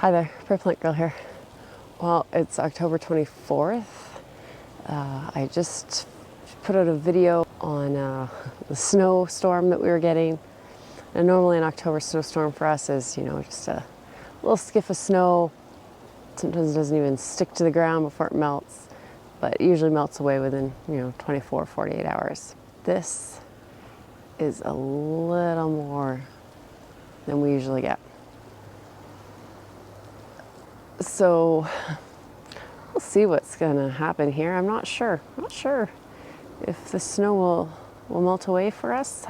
Hi there, Prairie Girl here. Well, it's October 24th. I just put out a video on the snowstorm that we were getting. And normally an October snowstorm for us is, just a little skiff of snow. Sometimes it doesn't even stick to the ground before it melts, but it usually melts away within, 24, 48 hours. This is a little more than we usually get. So we'll see what's gonna happen here. I'm not sure. If the snow will melt away for us,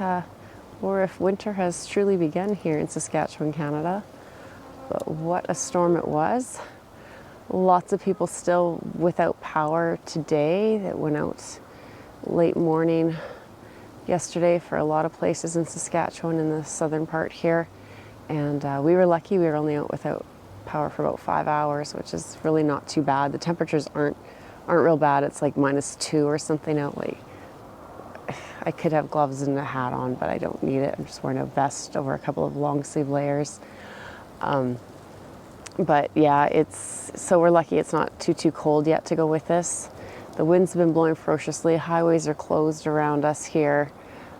or if winter has truly begun here in Saskatchewan, Canada. But what a storm it was. Lots of people still without power today. That went out late morning yesterday for a lot of places in Saskatchewan in the southern part here. And we were lucky. We were only out without power for about 5 hours, which is really not too bad. The temperatures aren't real bad. It's like -2 or something out. Like, I could have gloves and a hat on, but I don't need it. I'm just wearing a vest over a couple of long sleeve layers. But yeah, so we're lucky it's not too cold yet to go with this. The winds have been blowing ferociously. Highways are closed around us here.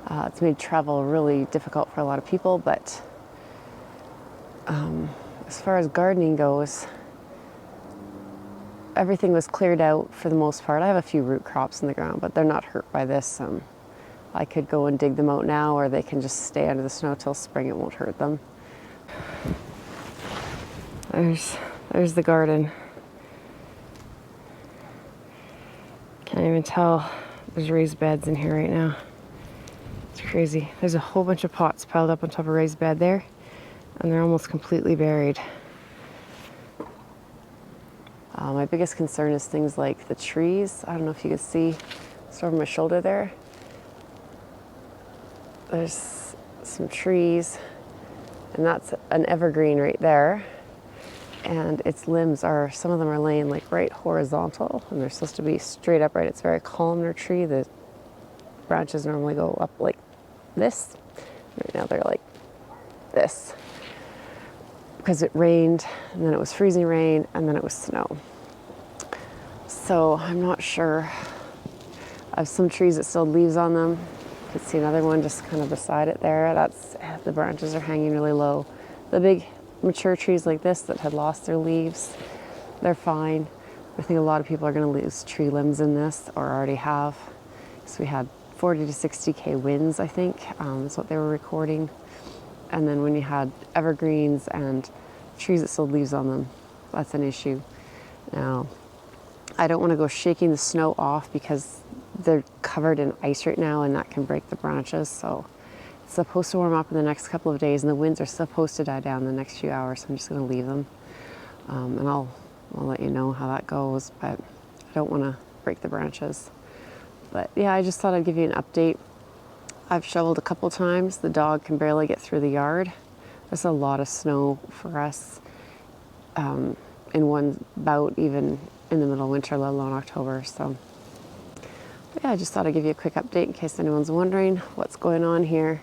It's made travel really difficult for a lot of people, but as far as gardening goes, everything was cleared out for the most part. I have a few root crops in the ground, but they're not hurt by this. I could go and dig them out now, or they can just stay under the snow till spring. It won't hurt them. There's the garden. Can't even tell there's raised beds in here right now. It's crazy. There's a whole bunch of pots piled up on top of a raised bed there, and they're almost completely buried. My biggest concern is things like the trees. I don't know if you can see, it's over my shoulder there. There's some trees, and that's an evergreen right there. And its limbs some of them are laying like right horizontal, and they're supposed to be straight upright. It's a very columnar tree. The branches normally go up like this. Right now they're like this, because it rained, and then it was freezing rain, and then it was snow. So I'm not sure. I have some trees that still have leaves on them. You can see another one just kind of beside it there. The branches are hanging really low. The big mature trees like this that had lost their leaves, they're fine. I think a lot of people are going to lose tree limbs in this, or already have. So we had 40 to 60K winds, I think, is what they were recording. And then when you had evergreens and trees that still had leaves on them, that's an issue. Now, I don't want to go shaking the snow off because they're covered in ice right now, and that can break the branches. So it's supposed to warm up in the next couple of days, and the winds are supposed to die down in the next few hours. So I'm just going to leave them, and I'll let you know how that goes. But I don't want to break the branches. But yeah, I just thought I'd give you an update. I've shoveled a couple times. The dog can barely get through the yard. There's a lot of snow for us in one bout, even in the middle of winter, let alone October. So yeah, I just thought I'd give you a quick update in case anyone's wondering what's going on here.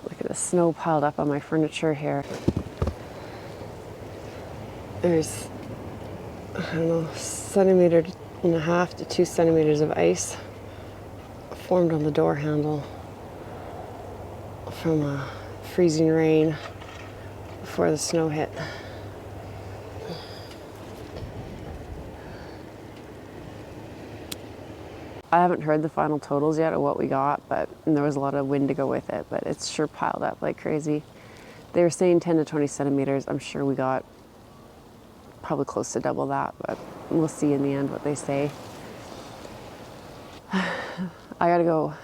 Look at the snow piled up on my furniture here. There's, I don't know, 1.5 to 2 centimeters of ice formed on the door handle from freezing rain before the snow hit. I haven't heard the final totals yet of what we got, and there was a lot of wind to go with it, but it's sure piled up like crazy. They were saying 10 to 20 centimeters. I'm sure we got probably close to double that, but we'll see in the end what they say. I gotta go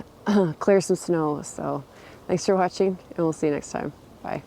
clear some snow, so thanks for watching, and we'll see you next time. Bye.